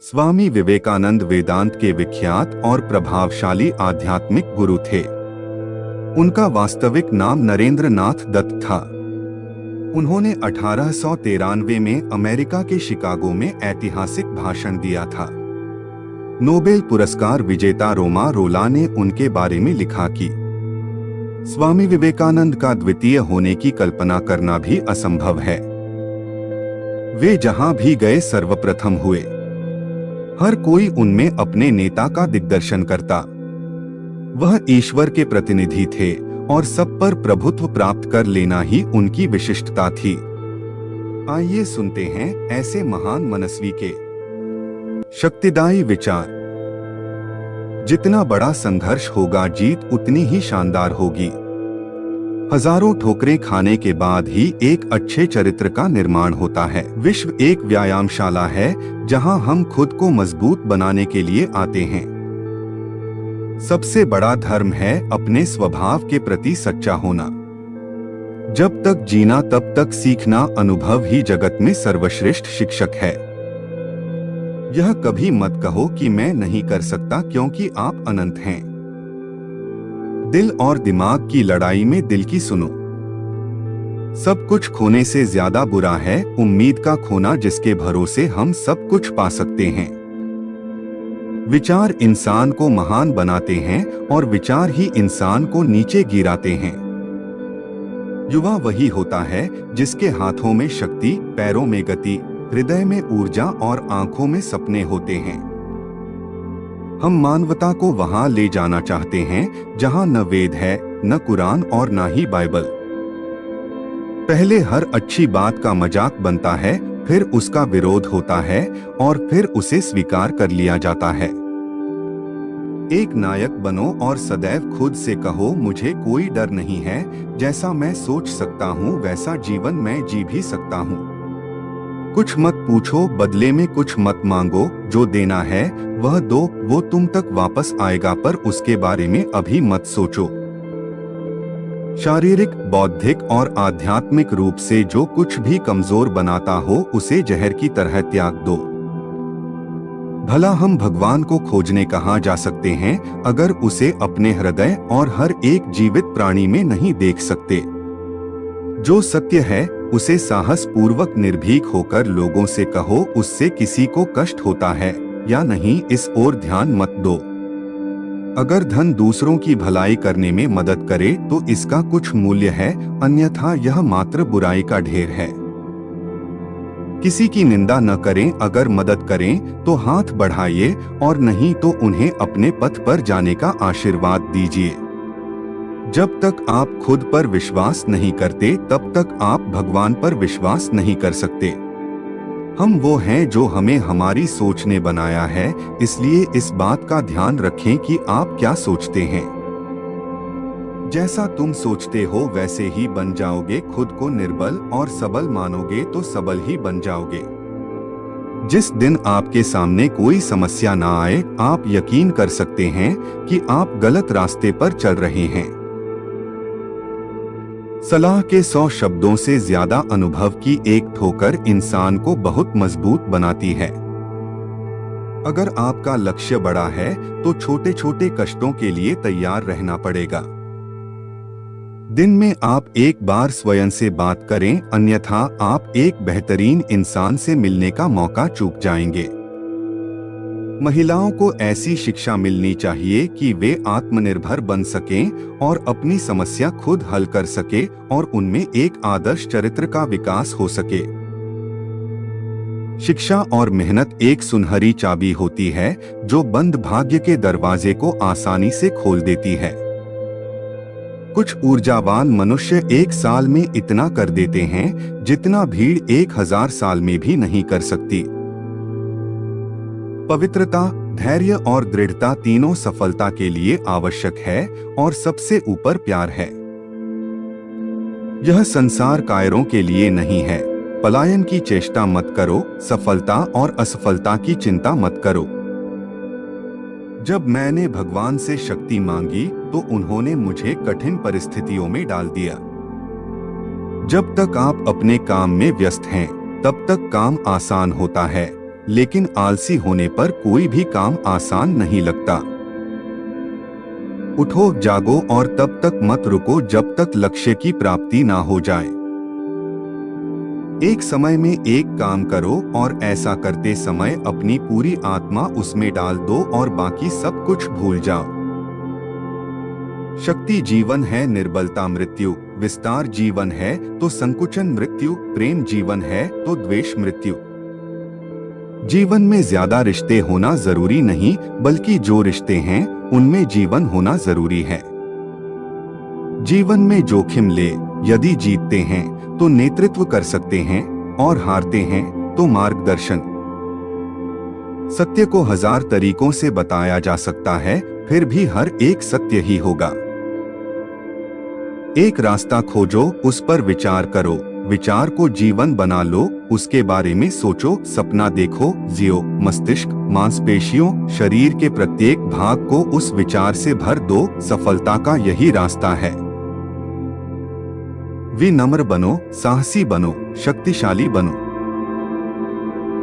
स्वामी विवेकानंद वेदांत के विख्यात और प्रभावशाली आध्यात्मिक गुरु थे। उनका वास्तविक नाम नरेंद्र नाथ दत्त था। उन्होंने 1893 में अमेरिका के शिकागो में ऐतिहासिक भाषण दिया था। नोबेल पुरस्कार विजेता रोमा रोला ने उनके बारे में लिखा कि स्वामी विवेकानंद का द्वितीय होने की कल्पना करना भी असंभव है। वे जहां भी गए सर्वप्रथम हुए। हर कोई उनमें अपने नेता का दिग्दर्शन करता। वह ईश्वर के प्रतिनिधि थे और सब पर प्रभुत्व प्राप्त कर लेना ही उनकी विशिष्टता थी। आइए सुनते हैं ऐसे महान मनस्वी के शक्तिदायी विचार। जितना बड़ा संघर्ष होगा, जीत उतनी ही शानदार होगी। हजारों ठोकरें खाने के बाद ही एक अच्छे चरित्र का निर्माण होता है। विश्व एक व्यायामशाला है जहां हम खुद को मजबूत बनाने के लिए आते हैं। सबसे बड़ा धर्म है अपने स्वभाव के प्रति सच्चा होना। जब तक जीना तब तक सीखना, अनुभव ही जगत में सर्वश्रेष्ठ शिक्षक है। यह कभी मत कहो कि मैं नहीं कर सकता, क्योंकि आप अनंत हैं। दिल और दिमाग की लड़ाई में दिल की सुनो। सब कुछ खोने से ज्यादा बुरा है उम्मीद का खोना, जिसके भरोसे हम सब कुछ पा सकते हैं। विचार इंसान को महान बनाते हैं और विचार ही इंसान को नीचे गिराते हैं। युवा वही होता है जिसके हाथों में शक्ति, पैरों में गति, हृदय में ऊर्जा और आंखों में सपने होते हैं। हम मानवता को वहां ले जाना चाहते हैं जहां न वेद है, न कुरान और न ही बाइबल। पहले हर अच्छी बात का मजाक बनता है, फिर उसका विरोध होता है और फिर उसे स्वीकार कर लिया जाता है। एक नायक बनो और सदैव खुद से कहो, मुझे कोई डर नहीं है। जैसा मैं सोच सकता हूँ वैसा जीवन मैं जी भी सकता हूँ। कुछ मत पूछो, बदले में कुछ मत मांगो। जो देना है वह दो, वो तुम तक वापस आएगा, पर उसके बारे में अभी मत सोचो। शारीरिक, बौद्धिक और आध्यात्मिक रूप से जो कुछ भी कमजोर बनाता हो उसे जहर की तरह त्याग दो। भला हम भगवान को खोजने कहाँ जा सकते हैं अगर उसे अपने हृदय और हर एक जीवित प्राणी में नहीं देख सकते। जो सत्य है उसे साहस पूर्वक निर्भीक होकर लोगों से कहो। उससे किसी को कष्ट होता है या नहीं, इस ओर ध्यान मत दो। अगर धन दूसरों की भलाई करने में मदद करे तो इसका कुछ मूल्य है, अन्यथा यह मात्र बुराई का ढेर है। किसी की निंदा न करें, अगर मदद करें तो हाथ बढ़ाइए और नहीं तो उन्हें अपने पथ पर जाने का आशीर्वाद दीजिए। जब तक आप खुद पर विश्वास नहीं करते तब तक आप भगवान पर विश्वास नहीं कर सकते। हम वो हैं जो हमें हमारी सोच ने बनाया है, इसलिए इस बात का ध्यान रखें कि आप क्या सोचते हैं। जैसा तुम सोचते हो वैसे ही बन जाओगे। खुद को निर्बल और सबल मानोगे तो सबल ही बन जाओगे। जिस दिन आपके सामने कोई समस्या ना आए, आप यकीन कर सकते हैं कि आप गलत रास्ते पर चल रहे हैं। सलाह के 100 शब्दों से ज्यादा अनुभव की एक ठोकर इंसान को बहुत मजबूत बनाती है। अगर आपका लक्ष्य बड़ा है तो छोटे छोटे कष्टों के लिए तैयार रहना पड़ेगा। दिन में आप एक बार स्वयं से बात करें, अन्यथा आप एक बेहतरीन इंसान से मिलने का मौका चूक जाएंगे। महिलाओं को ऐसी शिक्षा मिलनी चाहिए कि वे आत्मनिर्भर बन सकें और अपनी समस्या खुद हल कर सके और उनमें एक आदर्श चरित्र का विकास हो सके। शिक्षा और मेहनत एक सुनहरी चाबी होती है जो बंद भाग्य के दरवाजे को आसानी से खोल देती है। कुछ ऊर्जावान मनुष्य एक साल में इतना कर देते हैं जितना भीड़ 1000 साल में भी नहीं कर सकती। पवित्रता, धैर्य और दृढ़ता तीनों सफलता के लिए आवश्यक है और सबसे ऊपर प्यार है। यह संसार कायरों के लिए नहीं है। पलायन की चेष्टा मत करो, सफलता और असफलता की चिंता मत करो। जब मैंने भगवान से शक्ति मांगी तो उन्होंने मुझे कठिन परिस्थितियों में डाल दिया। जब तक आप अपने काम में व्यस्त हैं, तब तक काम आसान होता है, लेकिन आलसी होने पर कोई भी काम आसान नहीं लगता। उठो, जागो और तब तक मत रुको जब तक लक्ष्य की प्राप्ति ना हो जाए। एक समय में एक काम करो और ऐसा करते समय अपनी पूरी आत्मा उसमें डाल दो और बाकी सब कुछ भूल जाओ। शक्ति जीवन है, निर्बलता मृत्यु। विस्तार जीवन है तो संकुचन मृत्यु। प्रेम जीवन है तो द्वेष मृत्यु। जीवन में ज्यादा रिश्ते होना जरूरी नहीं, बल्कि जो रिश्ते हैं उनमें जीवन होना जरूरी है। जीवन में जोखिम ले, यदि जीतते हैं तो नेतृत्व कर सकते हैं और हारते हैं तो मार्गदर्शन। सत्य को 1000 तरीकों से बताया जा सकता है, फिर भी हर एक सत्य ही होगा। एक रास्ता खोजो, उस पर विचार करो, विचार को जीवन बना लो, उसके बारे में सोचो, सपना देखो, जियो। मस्तिष्क, मांसपेशियों, शरीर के प्रत्येक भाग को उस विचार से भर दो। सफलता का यही रास्ता है। विनम्र बनो, साहसी बनो, शक्तिशाली बनो।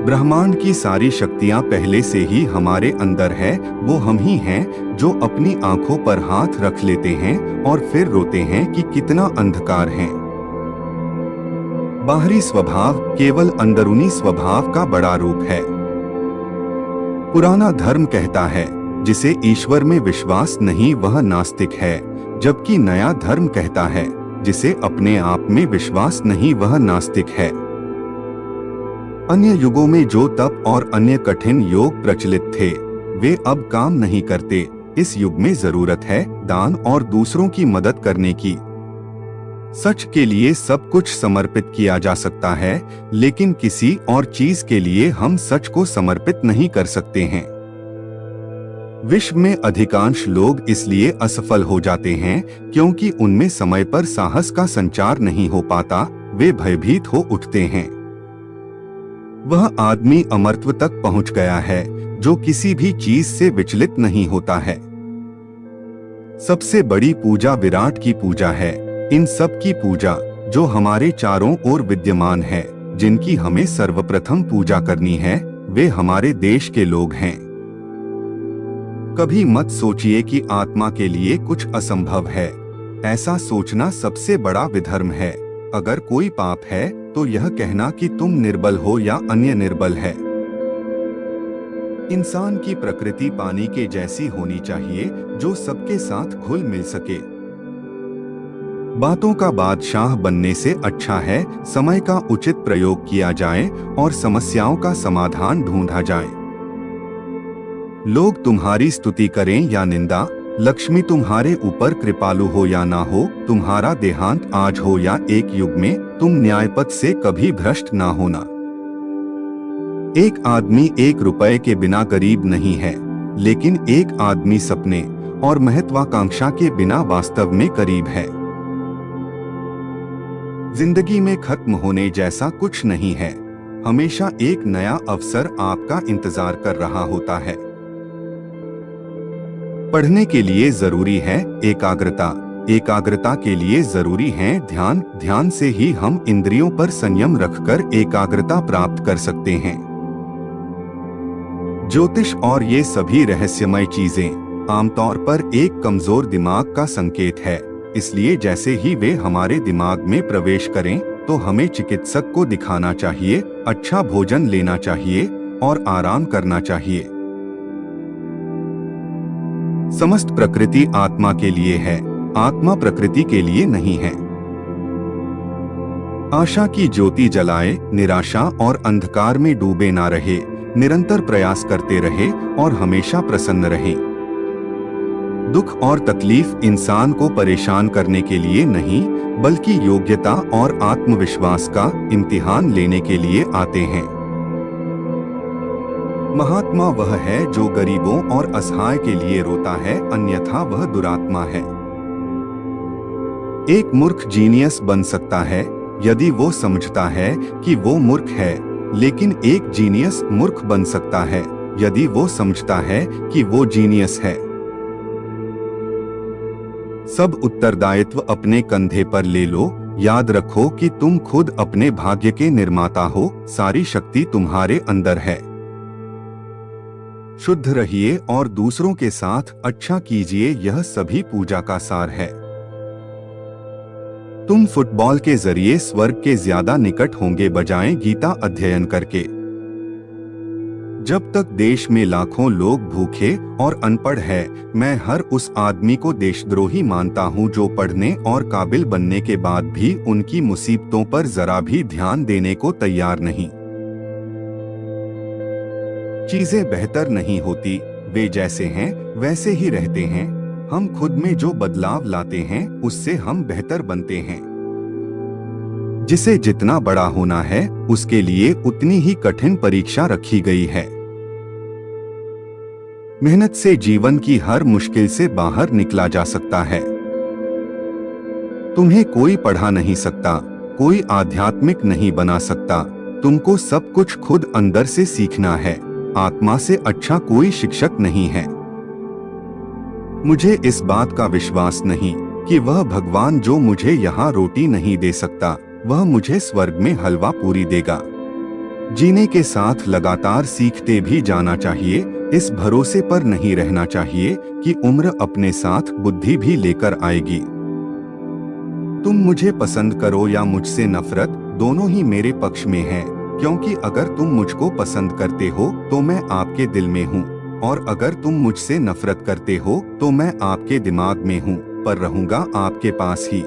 ब्रह्मांड की सारी शक्तियां पहले से ही हमारे अंदर है। वो हम ही हैं जो अपनी आंखों पर हाथ रख लेते हैं और फिर रोते हैं कि कितना अंधकार है। बाहरी स्वभाव केवल अंदरूनी स्वभाव का बड़ा रूप है। पुराना धर्म कहता है जिसे ईश्वर में विश्वास नहीं वह नास्तिक है, जबकि नया धर्म कहता है जिसे अपने आप में विश्वास नहीं वह नास्तिक है। अन्य युगों में जो तप और अन्य कठिन योग प्रचलित थे वे अब काम नहीं करते। इस युग में जरूरत है दान और दूसरों की मदद करने की। सच के लिए सब कुछ समर्पित किया जा सकता है, लेकिन किसी और चीज के लिए हम सच को समर्पित नहीं कर सकते हैं। विश्व में अधिकांश लोग इसलिए असफल हो जाते हैं क्योंकि उनमें समय पर साहस का संचार नहीं हो पाता। वे भयभीत हो उठते हैं। वह आदमी अमरत्व तक पहुंच गया है जो किसी भी चीज से विचलित नहीं होता है। सबसे बड़ी पूजा विराट की पूजा है। इन सब की पूजा जो हमारे चारों ओर विद्यमान है, जिनकी हमें सर्वप्रथम पूजा करनी है, वे हमारे देश के लोग हैं। कभी मत सोचिए कि आत्मा के लिए कुछ असंभव है। ऐसा सोचना सबसे बड़ा विधर्म है। अगर कोई पाप है तो यह कहना कि तुम निर्बल हो या अन्य निर्बल है। इंसान की प्रकृति पानी के जैसी होनी चाहिए जो सबके साथ घुल मिल सके। बातों का बादशाह बनने से अच्छा है समय का उचित प्रयोग किया जाए और समस्याओं का समाधान ढूंढा जाए। लोग तुम्हारी स्तुति करें या निंदा, लक्ष्मी तुम्हारे ऊपर कृपालु हो या ना हो, तुम्हारा देहांत आज हो या एक युग में, तुम न्यायपथ से कभी भ्रष्ट ना होना। एक आदमी 1 रुपए के बिना गरीब नहीं है, लेकिन एक आदमी सपने और महत्वाकांक्षा के बिना वास्तव में करीब है। जिंदगी में खत्म होने जैसा कुछ नहीं है। हमेशा एक नया अवसर आपका इंतजार कर रहा होता है। पढ़ने के लिए जरूरी है एकाग्रता, एकाग्रता के लिए जरूरी है ध्यान, ध्यान से ही हम इंद्रियों पर संयम रखकर एकाग्रता प्राप्त कर सकते हैं। ज्योतिष और ये सभी रहस्यमय चीजें आमतौर पर एक कमजोर दिमाग का संकेत है। इसलिए जैसे ही वे हमारे दिमाग में प्रवेश करें तो हमें चिकित्सक को दिखाना चाहिए, अच्छा भोजन लेना चाहिए और आराम करना चाहिए। समस्त प्रकृति आत्मा के लिए है, आत्मा प्रकृति के लिए नहीं है। आशा की ज्योति जलाए, निराशा और अंधकार में डूबे ना रहे, निरंतर प्रयास करते रहे और हमेशा प्रसन्न रहे। दुख और तकलीफ इंसान को परेशान करने के लिए नहीं, बल्कि योग्यता और आत्मविश्वास का इम्तिहान लेने के लिए आते हैं। महात्मा वह है जो गरीबों और असहाय के लिए रोता है, अन्यथा वह दुरात्मा है। एक मूर्ख जीनियस बन सकता है यदि वो समझता है कि वो मूर्ख है, लेकिन एक जीनियस मूर्ख बन सकता है यदि वो समझता है कि वो जीनियस है। सब उत्तरदायित्व अपने कंधे पर ले लो। याद रखो कि तुम खुद अपने भाग्य के निर्माता हो। सारी शक्ति तुम्हारे अंदर है। शुद्ध रहिए और दूसरों के साथ अच्छा कीजिए, यह सभी पूजा का सार है। तुम फुटबॉल के जरिए स्वर्ग के ज्यादा निकट होंगे बजाय गीता अध्ययन करके। जब तक देश में लाखों लोग भूखे और अनपढ़ है, मैं हर उस आदमी को देशद्रोही मानता हूं जो पढ़ने और काबिल बनने के बाद भी उनकी मुसीबतों पर जरा भी ध्यान देने को तैयार नहीं। चीजें बेहतर नहीं होती, वे जैसे हैं वैसे ही रहते हैं। हम खुद में जो बदलाव लाते हैं उससे हम बेहतर बनते हैं। जिसे जितना बड़ा होना है उसके लिए उतनी ही कठिन परीक्षा रखी गई है। मेहनत से जीवन की हर मुश्किल से बाहर निकला जा सकता है। तुम्हें कोई पढ़ा नहीं सकता, कोई आध्यात्मिक नहीं बना सकता। तुमको सब कुछ खुद अंदर से सीखना है। आत्मा से अच्छा कोई शिक्षक नहीं है। मुझे इस बात का विश्वास नहीं कि वह भगवान जो मुझे यहाँ रोटी नहीं दे सकता, वह मुझे स्वर्ग में हलवा पूरी देगा। जीने के साथ लगातार सीखते भी जाना चाहिए। इस भरोसे पर नहीं रहना चाहिए कि उम्र अपने साथ बुद्धि भी लेकर आएगी। तुम मुझे पसंद करो या मुझसे नफरत, दोनों ही मेरे पक्ष में है, क्योंकि अगर तुम मुझको पसंद करते हो तो मैं आपके दिल में हूँ, और अगर तुम मुझसे नफरत करते हो तो मैं आपके दिमाग में हूँ, पर रहूंगा आपके पास ही।